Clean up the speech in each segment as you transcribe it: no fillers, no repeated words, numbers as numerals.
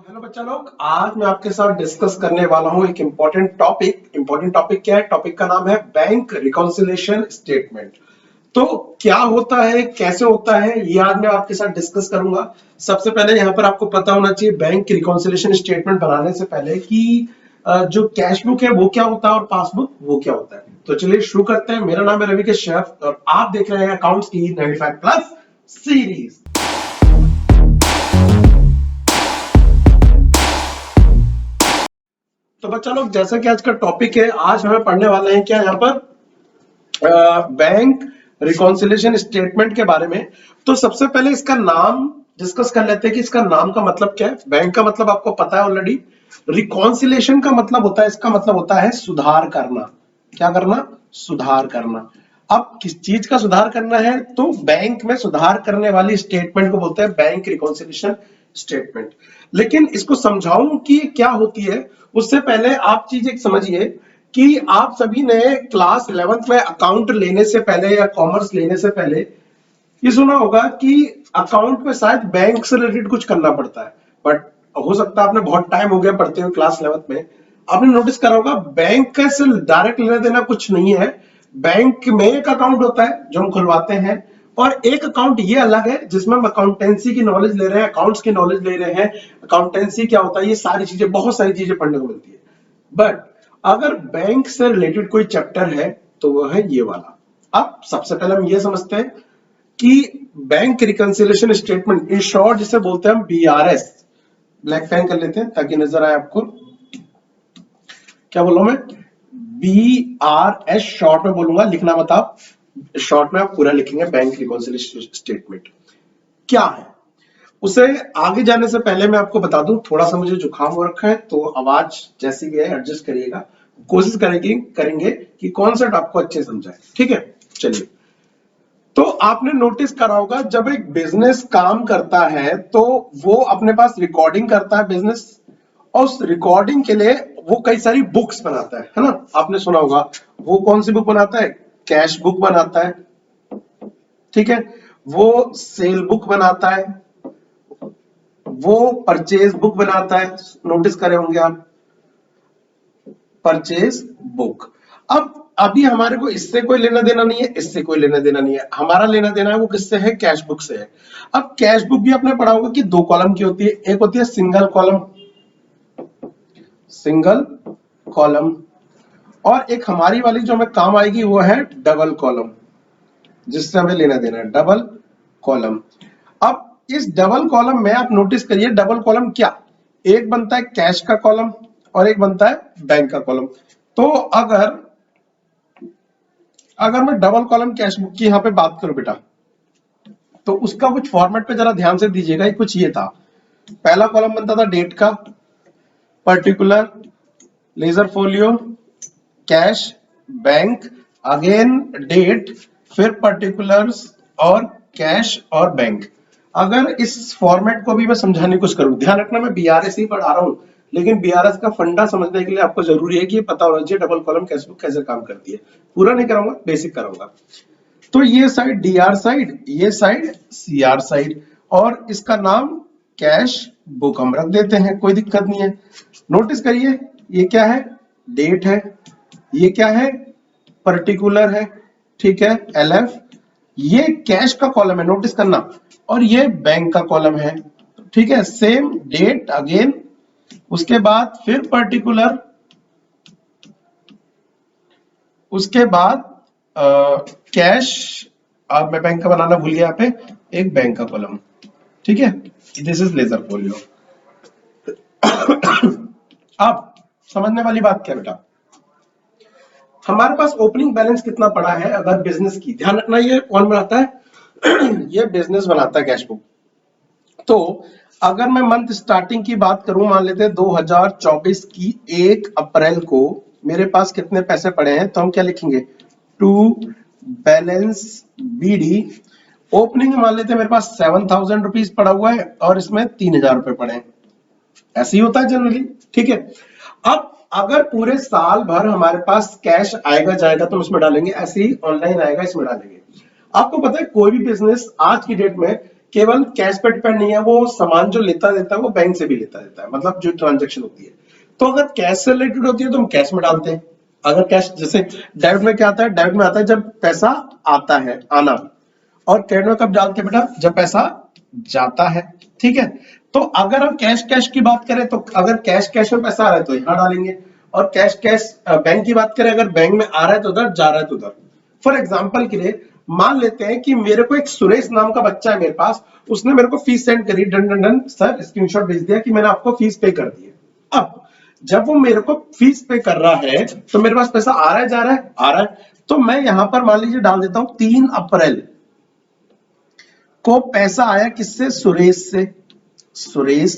Hello बच्चा लोग, आज मैं आपके साथ डिस्कस करने वाला हूं एक इम्पोर्टेंट टॉपिक क्या है? टॉपिक का नाम है बैंक रिकॉन्सिलिएशन स्टेटमेंट। तो क्या होता है, कैसे होता है, ये आज मैं आपके साथ डिस्कस करूंगा। सबसे पहले यहाँ पर आपको पता होना चाहिए बैंक रिकॉन्सिलिएशन स्टेटमेंट बनाने से पहले कि जो कैश बुक है वो क्या होता है और पासबुक वो क्या होता है। तो चलिए शुरू करते हैं। मेरा नाम है रवि के शेफ और आप देख रहे हैं अकाउंट्स की 95 प्लस सीरीज। तो बच्चा लोग, जैसा कि आज का टॉपिक है, आज हमें पढ़ने वाले हैं क्या यहाँ पर बैंक रिकॉन्सिलिएशन स्टेटमेंट के बारे में। तो सबसे पहले इसका नाम डिस्कस कर लेते हैं कि इसका नाम का मतलब क्या है। बैंक का मतलब आपको पता है ऑलरेडी। रिकॉन्सिलिएशन का मतलब होता है, इसका मतलब होता है सुधार करना। क्या करना? सुधार करना। अब किस चीज का सुधार करना है? तो बैंक में सुधार करने वाली स्टेटमेंट को बोलते हैं बैंक रिकॉन्सिलिएशन स्टेटमेंट। लेकिन इसको समझाऊं कि क्या होती है, उससे पहले आप चीज एक समझिए कि आप सभी ने क्लास 11th में अकाउंट लेने से पहले या कॉमर्स लेने से पहले ये सुना होगा कि अकाउंट में शायद बैंक से रिलेटेड कुछ करना पड़ता है। बट हो सकता है आपने बहुत टाइम हो गया पढ़ते हुए क्लास 11th में, आपने नोटिस करा होगा बैंक से डायरेक्ट लेना देना कुछ नहीं है। बैंक में एक अकाउंट होता है जो हम खुलवाते हैं, और एक अकाउंट ये अलग है जिसमें हम अकाउंटेंसी की नॉलेज ले रहे हैं, अकाउंट्स की नॉलेज ले रहे हैं। अकाउंटेंसी क्या होता है, ये सारी चीजें, बहुत सारी चीजें पढ़ने को मिलती है। बट अगर बैंक से रिलेटेड कोई चैप्टर है तो वो है ये वाला। अब सबसे पहले हम ये समझते हैं कि bank reconciliation statement, in short जिसे बोलते हैं हम बीआरएस। ब्लैक पेन कर लेते हैं ताकि नजर आए आपको। क्या बोल रहा हूं मैं? बीआरएस शॉर्ट में बोलूंगा, लिखना मत आप। शॉर्ट में आप पूरा लिखेंगे बैंक रिकंसिलिएशन स्टेटमेंट क्या है। उसे आगे जाने से पहले मैं आपको बता दूं, थोड़ा सा मुझे जुकाम हो रखा है तो आवाज जैसी भी है एडजस्ट करिएगा। कोशिश करेंगे कि कॉन्सेप्ट आपको अच्छे समझाए, ठीक है। चलिए, तो आपने नोटिस करा होगा जब एक बिजनेस काम करता है तो वो अपने पास रिकॉर्डिंग करता है बिजनेस, और उस रिकॉर्डिंग के लिए वो कई सारी बुक्स बनाता है ना। आपने सुना होगा वो कौन सी बुक बनाता है? कैश बुक बनाता है, ठीक है। वो सेल बुक बनाता है, वो परचेज बुक बनाता है। नोटिस करे होंगे आप, परचेज बुक। अब अभी हमारे को इससे कोई लेना देना नहीं है, इससे कोई लेना देना नहीं है। हमारा लेना देना है वो किससे है? कैश बुक से है। अब कैश बुक भी आपने पढ़ा होगा कि दो कॉलम की होती है। एक होती है सिंगल कॉलम, और एक हमारी वाली जो हमें काम आएगी वो है डबल कॉलम, जिससे हमें लेना देना है डबल कॉलम। अब इस डबल कॉलम में आप नोटिस करिए, डबल कॉलम क्या, एक बनता है कैश का कॉलम और एक बनता है बैंक का कॉलम। तो अगर मैं डबल कॉलम कैश बुक की यहां पे बात करूं बेटा, तो उसका कुछ फॉर्मेट पे जरा ध्यान से दीजिएगा। कुछ ये था, पहला कॉलम बनता था डेट का, particular, ledger folio, cash, bank, again date, फिर पर्टिकुलर्स और कैश और बैंक। अगर इस फॉर्मेट को भी मैं समझाने की कोशिश करूं, ध्यान रखना मैं बीआरएस ही पढ़ा रहा हूं, लेकिन बीआरएस का फंडा समझने के लिए आपको जरूरी है कि पता होना चाहिए डबल कॉलम कैश बुक कैसे काम करती है। पूरा नहीं कराऊंगा, बेसिक कराऊंगा। तो ये साइड डीआर साइड, ये साइड सीआर साइड, और इसका नाम कैश बुक हम रख देते हैं, कोई दिक्कत नहीं है। नोटिस करिए, ये क्या है? डेट है, ये क्या है? पर्टिकुलर है, ठीक है, एलएफ। ये कैश का कॉलम है, नोटिस करना, और ये बैंक का कॉलम है, ठीक है। सेम डेट अगेन, उसके बाद फिर पर्टिकुलर, उसके बाद कैश, अब मैं बैंक का बनाना भूल गया यहाँ पे, एक बैंक का कॉलम, ठीक है। This is ledger folio. अब समझने वाली बात क्या बेटा, हमारे पास ओपनिंग बैलेंस कितना पड़ा है अगर बिजनेस की, ध्यान रखना ये कौन बनाता है? ये बिजनेस बनाता है कैश बुक। तो अगर मैं मंथ स्टार्टिंग की बात करूं, मान लेते हैं 2024 की 1 अप्रैल को मेरे पास कितने पैसे पड़े हैं, तो हम क्या लिखेंगे? To balance BD. ओपनिंग मान लेते हैं मेरे पास 7000 रुपीज पड़ा हुआ है और इसमें 3000 रुपए पड़े हैं। ऐसे ही होता है जनरली, ठीक है। अब अगर पूरे साल भर हमारे पास कैश आएगा जाएगा तो इसमें डालेंगे, ऐसे ही ऑनलाइन आएगा इसमें डालेंगे। आपको पता है कोई भी बिजनेस आज की डेट में केवल कैश पे डिपेंड नहीं है, वो सामान जो लेता देता है वो बैंक से भी लेता देता है, मतलब जो ट्रांजेक्शन होती है। तो अगर कैश से रिलेटेड होती है तो हम कैश में डालते हैं। अगर कैश, जैसे डेबिट में क्या आता है, डेबिट में आता है जब पैसा आता है, आना। और क्रेडिट में कब डालते हैं बेटा, जब पैसा जाता है। ठीक है, तो अगर हम कैश कैश की बात करें तो अगर कैश कैश में पैसा आ रहा है तो यहां डालेंगे, और कैश कैश बैंक की बात करें, अगर बैंक में आ रहा है तो उधर, जा रहा है तो उधर। फॉर एग्जाम्पल के लिए मान लेते हैं कि मेरे को एक सुरेश नाम का बच्चा है मेरे पास, उसने मेरे को फीस सेंड करी, done done done sir, screenshot भेज दिया कि मैंने आपको फीस पे कर दी है। अब जब वो मेरे को फीस पे कर रहा है तो मेरे पास पैसा आ रहा है, जा रहा है, आ रहा है। तो मैं यहां पर मान लीजिए डाल देता हूं 3 अप्रैल को पैसा आया किससे, सुरेश से, सुरेश।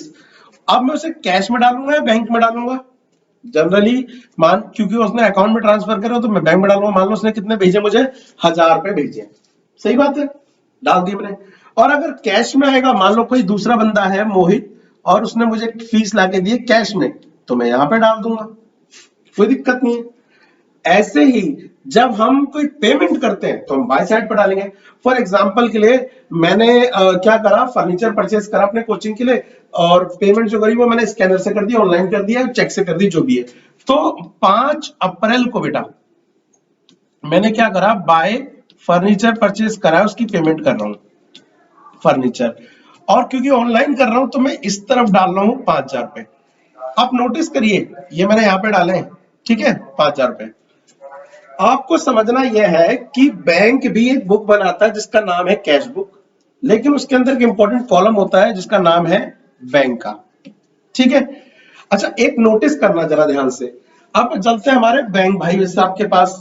अब मैं उसे कैश में डालूंगा या बैंक में डालूंगा, जनरली मान, क्योंकि उसने अकाउंट में ट्रांसफर करा तो मैं बैंक में डालूंगा। मान लो उसने कितने भेजे मुझे, 1000 रुपए भेजे, सही बात है, डाल दिए मैंने। और अगर कैश में आएगा, मान लो कोई दूसरा बंदा है मोहित, और उसने मुझे फीस लाके दी कैश में, तो मैं यहां पे डाल दूंगा, कोई दिक्कत नहीं है। ऐसे ही जब हम कोई पेमेंट करते हैं तो हम बाय साइड पर डालेंगे। फॉर एग्जांपल के लिए मैंने क्या करा, फर्नीचर परचेज करा अपने कोचिंग के लिए, और पेमेंट जो करी वो मैंने स्कैनर से कर दी, ऑनलाइन कर दिया, चेक से कर दी, जो भी है। तो 5 अप्रैल को बेटा मैंने क्या करा, बाय फर्नीचर परचेज करा, उसकी पेमेंट कर रहा हूं, फर्नीचर। और क्योंकि ऑनलाइन कर रहा हूं तो मैं इस तरफ डाल रहा हूं 5000 रुपए। आप नोटिस करिए, ये मैंने यहां पे डाले, ठीक है, 5000 रुपए। आपको समझना यह है कि बैंक भी एक बुक बनाता है जिसका नाम है कैश बुक, लेकिन उसके अंदर एक इंपॉर्टेंट कॉलम होता है जिसका नाम है बैंक का। ठीक है, अच्छा एक नोटिस करना जरा ध्यान से। अब चलते हैं हमारे बैंक भाई साहब के पास।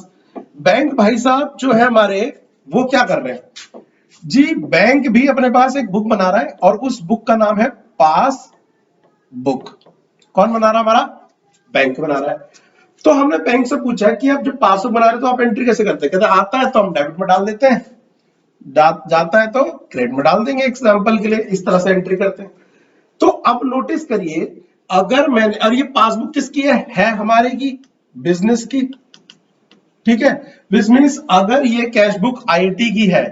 बैंक भाई साहब जो है हमारे, वो क्या कर रहे हैं जी, बैंक भी अपने पास एक बुक बना रहा है, और उस बुक का नाम है पास बुक। कौन बना रहा है, हमारा बैंक बना रहा है। तो हमने बैंक से पूछा कि आप जब पासबुक बना रहे तो आप एंट्री कैसे करते हैं, कहते आता है तो हम डेबिट में डाल देते हैं, जाता है तो क्रेडिट में डाल देंगे, एग्जांपल के लिए इस तरह से एंट्री करते हैं। तो अब नोटिस करिए, अगर मैंने, और ये पासबुक किसकी है हमारे की, बिजनेस की। ठीक है, विच मीन्स अगर ये कैश बुक आईटी की है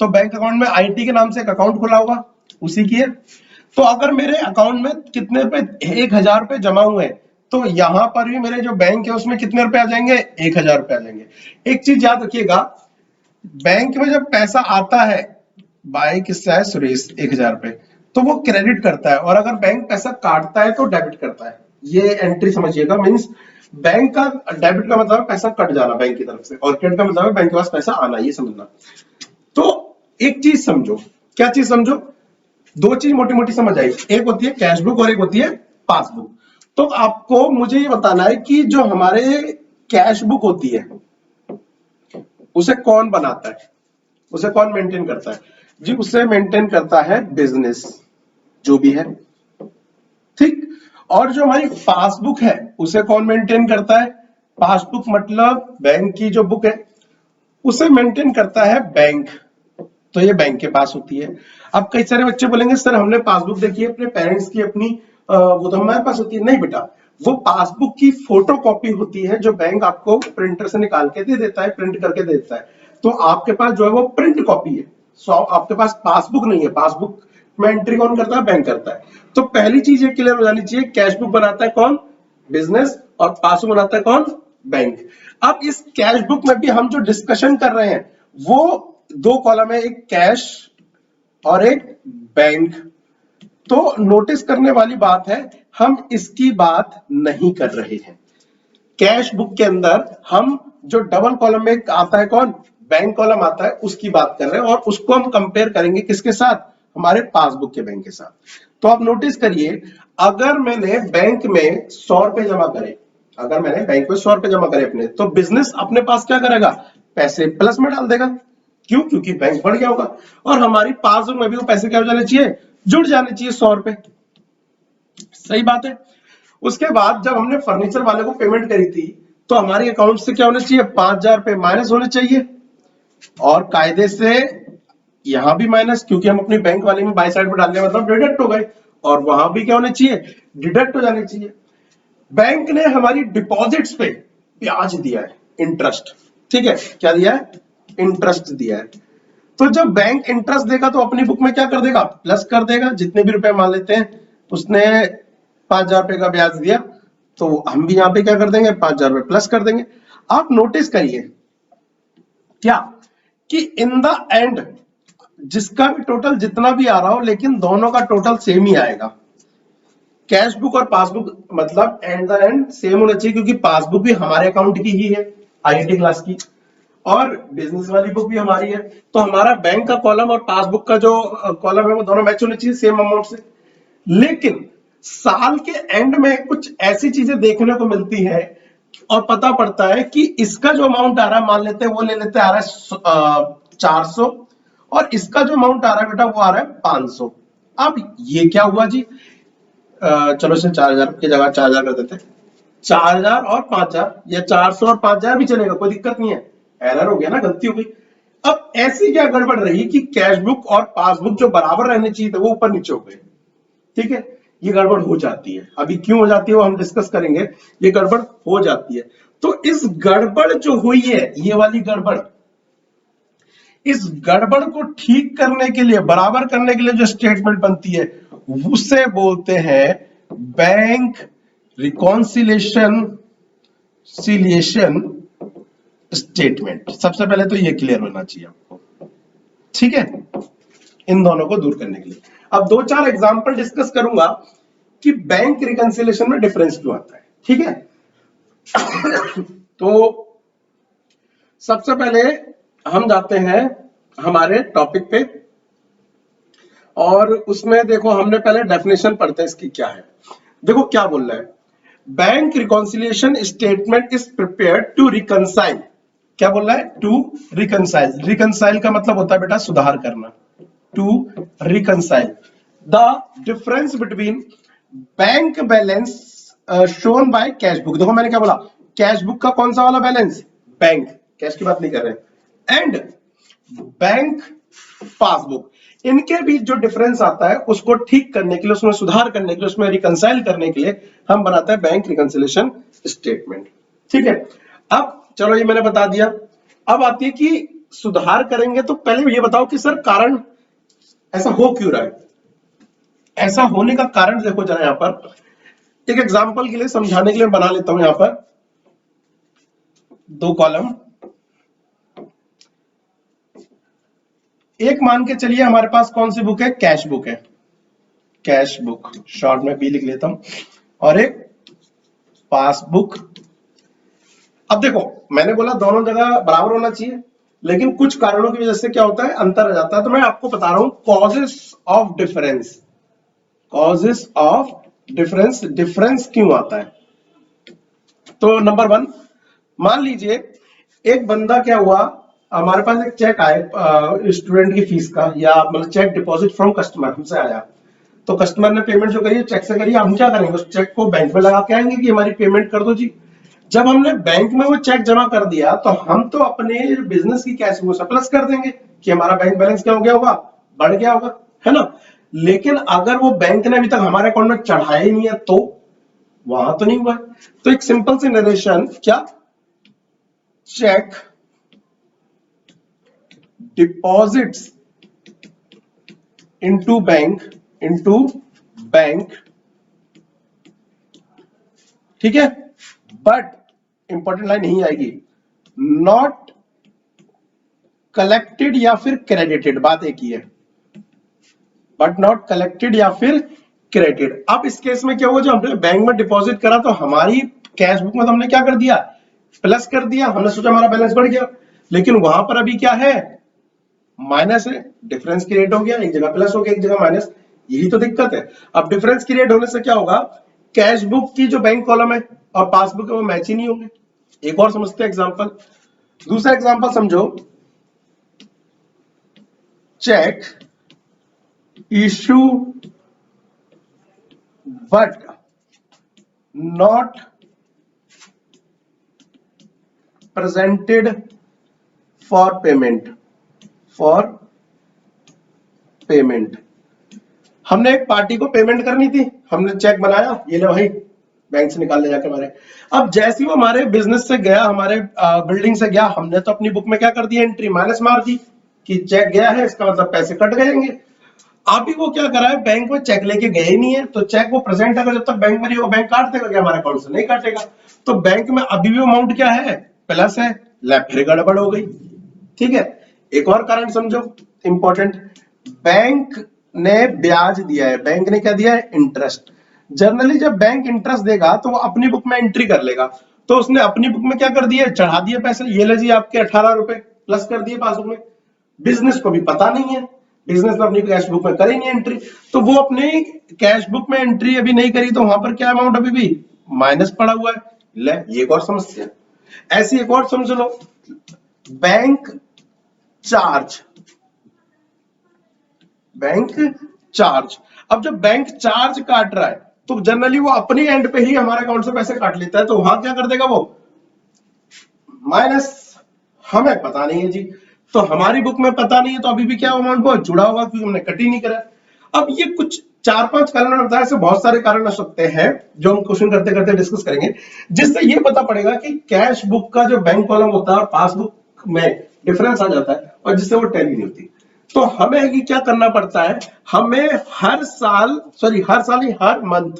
तो बैंक अकाउंट में आईटी के नाम से एक अकाउंट खुला होगा, उसी की है। तो अगर मेरे अकाउंट में कितने रुपए, 1000 रुपए जमा हुए हैं, तो यहां पर भी मेरे जो बैंक है उसमें कितने रुपए आ जाएंगे, 1000 रुपए आ जाएंगे। एक चीज याद रखिएगा, बैंक में जब पैसा आता है, बाय किससे है, सुरेश, 1000 रुपए, तो वो क्रेडिट करता है, और अगर बैंक पैसा काटता है तो डेबिट करता है। ये एंट्री समझिएगा, मीन्स बैंक का, डेबिट का मतलब पैसा कट जाना बैंक की तरफ से, और क्रेडिट का मतलब है बैंक के पास पैसा आना, ये समझना। तो एक चीज समझो, क्या चीज समझो, दो चीज मोटी मोटी समझ आई, एक होती है कैश बुक और एक होती है पासबुक। तो आपको मुझे ये बताना है कि जो हमारे कैश बुक होती है उसे कौन बनाता है, उसे कौन मेंटेन करता है जी, उसे मेंटेन करता है बिजनेस, जो भी है, ठीक। और जो हमारी पासबुक है उसे कौन मेंटेन करता है, पासबुक मतलब बैंक की जो बुक है उसे मेंटेन करता है बैंक, तो ये बैंक के पास होती है। अब कई सारे बच्चे बोलेंगे सर हमने पासबुक देखी है अपने पेरेंट्स की, अपनी वो तो हमारे पास होती है। नहीं बेटा, वो पासबुक की फोटो कॉपी होती है जो बैंक आपको प्रिंटर से निकाल के दे देता है, प्रिंट करके दे देता है। तो आपके पास जो है वो प्रिंट कॉपी है, सो आपके पास पासबुक नहीं है। पासबुक में एंट्री कौन करता है, बैंक करता है। तो पहली चीज ये क्लियर हो जानी चाहिए, कैश बुक बनाता है कौन, बिजनेस, और पासबुक बनाता है कौन, बैंक। अब इस कैश बुक में भी हम जो डिस्कशन कर रहे हैं वो दो कॉलम है, एक कैश और एक बैंक। तो नोटिस करने वाली बात है, हम इसकी बात नहीं कर रहे हैं। कैश बुक के अंदर हम जो डबल कॉलम में आता है कौन, बैंक कॉलम आता है, उसकी बात कर रहे हैं, और उसको हम कंपेयर करेंगे किसके साथ, हमारे पासबुक के बैंक के साथ। तो आप नोटिस करिए, अगर मैंने बैंक में 100 रुपए जमा करे, अगर मैंने बैंक में 100 रुपए जमा करे अपने, तो बिजनेस अपने पास क्या करेगा, पैसे प्लस में डाल देगा। क्यों, क्योंकि बैंक बढ़ गया होगा, और हमारी पासबुक में भी वो पैसे क्या हो जाने चाहिए, जुड़ जाने चाहिए, 100 रुपए। सही बात है। उसके बाद जब हमने फर्नीचर वाले को पेमेंट करी थी तो हमारे अकाउंट से क्या होना चाहिए, 5000 रुपए माइनस होने चाहिए, और कायदे से यहां भी माइनस, क्योंकि हम अपनी बैंक वाले में बाय साइड पर डालने मतलब डिडक्ट हो गए, और वहां भी क्या होने चाहिए, डिडक्ट हो जाने चाहिए। बैंक ने हमारी डिपॉजिट्स पे ब्याज दिया है, इंटरेस्ट, ठीक है, क्या दिया है, इंटरेस्ट दिया है। तो जब बैंक इंटरेस्ट देगा तो अपनी बुक में क्या कर देगा, प्लस कर देगा। जितने भी रुपए मान लेते हैं, उसने 5,000 रुपए का ब्याज दिया, तो हम भी यहाँ पे क्या कर देंगे, 5,000 रुपए प्लस कर देंगे। आप नोटिस करिए क्या कि इन द एंड जिसका भी टोटल जितना भी आ रहा हो, लेकिन दोनों का टोटल सेम ही आएगा। कैश बुक और पासबुक मतलब एंड द एंड सेम होना चाहिए, क्योंकि पासबुक भी हमारे अकाउंट की ही है, आईआईटी क्लास की, और बिजनेस वाली बुक भी हमारी है। तो हमारा बैंक का कॉलम और पासबुक का जो कॉलम है वो दोनों मैच होने चाहिए सेम अमाउंट से। लेकिन साल के एंड में कुछ ऐसी चीजें देखने को मिलती है और पता पड़ता है कि इसका जो अमाउंट आ रहा है, मान लेते हैं वो ले लेते आ रहा है 400, और इसका जो अमाउंट आ रहा है बेटा वो आ रहा है 500। अब ये क्या हुआ जी, चलो इसे 4,000 की जगह 4,000 कर देते हैं। 4,000 और 5,000 या 400 और 5,000 भी चलेगा, कोई दिक्कत नहीं है। एरर हो गया ना, गलती हो गई। अब ऐसी क्या गड़बड़ रही कि कैश बुक और पासबुक जो बराबर रहने चाहिए थे वो ऊपर नीचे हो गए। ठीक है, ये गड़बड़ हो जाती है। अभी क्यों हो जाती है वो हम डिस्कस करेंगे। ये गड़बड़ हो जाती है। तो इस गड़बड़ जो हुई है, ये वाली गड़बड़, इस गड़बड़ को ठीक करने के लिए, बराबर करने के लिए जो स्टेटमेंट बनती है उसे बोलते हैं बैंक रिकॉन्सिलेशन स्टेटमेंट। सबसे पहले तो ये क्लियर होना चाहिए आपको, ठीक है, इन दोनों को दूर करने के लिए। अब 2-4 एग्जांपल डिस्कस करूंगा कि बैंक रिकंसिलिएशन में डिफरेंस क्यों आता है, ठीक है। तो सबसे पहले हम जाते हैं हमारे टॉपिक पे, और उसमें देखो हमने पहले डेफिनेशन पढ़ते हैं इसकी क्या है। देखो क्या बोल रहा है, bank reconciliation statement is prepared to reconcile. क्या बोल रहा है, टू रिकंसाइल। रिकंसाइल का मतलब होता है बेटा सुधार करना, to reconcile the difference between bank balance shown by cash book. देखो मैंने क्या बोला, कैश बुक का कौन सा वाला बैलेंस, बैंक, कैश की बात नहीं कर रहे, एंड बैंक पासबुक, इनके बीच जो डिफरेंस आता है उसको ठीक करने के लिए, उसमें सुधार करने के लिए, उसमें रिकंसाइल करने के लिए हम बनाते हैं बैंक रिकंसिलिएशन स्टेटमेंट। ठीक है, अब चलो ये मैंने बता दिया। अब आती है कि सुधार करेंगे, तो पहले ये बताओ कि सर कारण ऐसा हो क्यों रहा है। ऐसा होने का कारण देखो जरा, यहां पर एक एग्जांपल के लिए समझाने के लिए बना लेता हूं। यहां पर 2 कॉलम, एक मान के चलिए हमारे पास कौन सी बुक है, कैश बुक है, कैश बुक, शॉर्ट में बी लिख लेता हूं, और एक पासबुक। अब देखो मैंने बोला दोनों जगह बराबर होना चाहिए, लेकिन कुछ कारणों की वजह से क्या होता है, अंतर आ जाता है। तो मैं आपको बता रहा हूं causes of difference, causes of difference, difference क्यों आता है। तो नंबर 1, मान लीजिए एक बंदा क्या हुआ, हमारे पास एक चेक आए स्टूडेंट की फीस का, या मतलब चेक डिपॉजिट फ्रॉम कस्टमर, हमसे आया। तो कस्टमर ने पेमेंट जो करी है चेक से करी, हम क्या करेंगे, उस चेक को बैंक में लगा के आएंगे कि हमारी पेमेंट कर दो जी। जब हमने बैंक में वो चेक जमा कर दिया, तो हम तो अपने बिजनेस की कैश फ्लो सरप्लस कर देंगे कि हमारा बैंक बैलेंस क्या हो गया होगा, बढ़ गया होगा, है ना। लेकिन अगर वो बैंक ने अभी तक हमारे अकाउंट में चढ़ाया ही नहीं है, तो वहां तो नहीं हुआ। तो एक सिंपल सी नरेशन, क्या, चेक डिपॉजिट्स इनटू बैंक, ठीक है, बट इंपॉर्टेंट लाइन यही आएगी, नॉट कलेक्टेड या फिर क्रेडिटेड, बात एक ही है, बट नॉट कलेक्टेड या फिर क्रेडिटेड। अब इस केस में क्या हुआ, जो हमने बैंक में डिपॉजिट करा तो हमारी कैश बुक में तो हमने क्या कर दिया, प्लस कर दिया, हमने सोचा हमारा बैलेंस बढ़ गया, लेकिन वहां पर अभी क्या है, माइनस है, डिफरेंस क्रिएट हो गया, एक जगह प्लस हो गया, एक जगह माइनस, यही तो दिक्कत है। अब डिफरेंस क्रिएट होने से क्या होगा, कैश बुक की जो बैंक कॉलम है और पासबुक है वो मैच ही नहीं होंगे। एक और समझते हैं एग्जांपल, दूसरा एग्जांपल समझो, cheque issue but not presented for payment, हमने एक पार्टी को पेमेंट करनी थी, हमने चेक बनाया, ये ले भाई बैंक से निकाल ले जाके हमारे। अब जैसे ही वो हमारे बिजनेस से गया, हमारे बिल्डिंग से गया, हमने तो अपनी बुक में क्या कर दिया, एंट्री माइनस मार दी कि चेक गया है, इसका मतलब पैसे कट जाएंगे। अभी वो क्या करा है, बैंक में चेक लेके गए ही नहीं है, तो चेक वो प्रेजेंट अगर जब तक बैंक में नहीं होगा, बैंक काट देगा क्या, हमारे अकाउंट से नहीं काटेगा। तो बैंक में अभी भी अमाउंट क्या है, प्लस है, ले फिर गड़बड़ हो गई। ठीक है, एक और कारण समझो इंपॉर्टेंट, बैंक ने ब्याज दिया है, बैंक ने क्या दिया है, इंटरेस्ट। जनरली जब बैंक इंटरेस्ट देगा तो वो अपनी बुक में एंट्री कर लेगा, तो उसने अपनी बुक में क्या कर दिया, चढ़ा दिए पैसे, ये ले जी आपके 18 रुपए प्लस कर दिए पासबुक में। बिजनेस को भी पता नहीं है, बिजनेस ने अपनी कैश बुक में करी नहीं एंट्री, तो वो अपनी कैश बुक में एंट्री अभी नहीं करी, तो वहां पर क्या अमाउंट अभी भी माइनस पड़ा हुआ है। ले, ये एक और समस्या। ऐसी एक और समझ लो, बैंक चार्ज, बैंक चार्ज। अब जब बैंक चार्ज काट रहा है तो जनरली वो अपनी एंड पे ही हमारे अकाउंट से पैसे काट लेता है, तो वहां क्या कर देगा वो, माइनस। हमें पता नहीं है जी, तो हमारी बुक में पता नहीं है, तो अभी भी क्या अमाउंट बहुत जुड़ा होगा क्योंकि हमने कट ही नहीं करा। अब ये कुछ 4-5 कारण बताया, ऐसे बहुत सारे कारण हो सकते हैं जो हम क्वेश्चन करते करते डिस्कस करेंगे, जिससे ये पता पड़ेगा कि कैश बुक का जो बैंक कॉलम होता है और पासबुक में डिफरेंस आ जाता है, और जिससे वो टैली नहीं होती। तो हमें ये क्या करना पड़ता है, हमें हर साल नहीं, हर मंथ,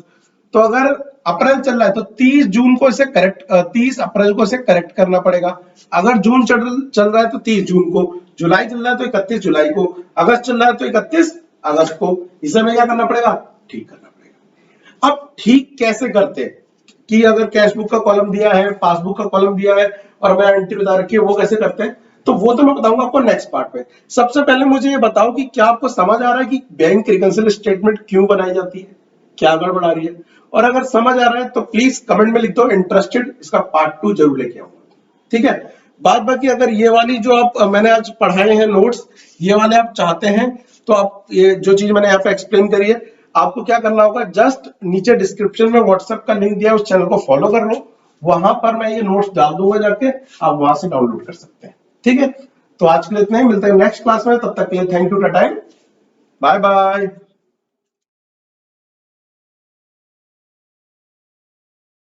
तो अगर अप्रैल चल रहा है तो 30 जून को इसे करेक्ट, 30 अप्रैल को इसे करेक्ट करना पड़ेगा। अगर जून चल रहा है तो 30 जून को, जुलाई चल रहा है तो 31 जुलाई को, अगस्त चल रहा है तो 31 अगस्त को, इसे हमें क्या करना पड़ेगा, ठीक करना पड़ेगा। अब ठीक कैसे करते हैं कि अगर कैश बुक का कॉलम दिया है, पासबुक का कॉलम दिया है और मैं एंट्री बता रखी है, वो कैसे करते हैं, तो वो तो मैं बताऊंगा आपको नेक्स्ट पार्ट में। सबसे पहले मुझे ये बताओ कि क्या आपको समझ आ रहा है कि बैंक रिकंसिलिएशन स्टेटमेंट क्यों बनाई जाती है, क्या गड़बड़ आ रही है, और अगर समझ आ रहा है तो प्लीज कमेंट में लिख दो इंटरेस्टेड, इसका पार्ट 2 जरूर लेके आऊंगा। ठीक है, बात बाकी अगर ये वाली जो आप मैंने आज पढ़ाए हैं नोट्स, ये वाले आप चाहते हैं तो आप ये जो चीज मैंने यहाँ पे एक्सप्लेन करी है, आपको क्या करना होगा, जस्ट नीचे डिस्क्रिप्शन में व्हाट्सएप का लिंक दिया है, उस चैनल को फॉलो कर लो, वहां पर मैं ये नोट्स डाल दूंगा, जाके आप वहां से डाउनलोड कर सकते हैं। ठीक है, तो आज के लिए इतना ही, मिलते हैं नेक्स्ट क्लास में, तब तक के लिए thank you, tata, bye bye.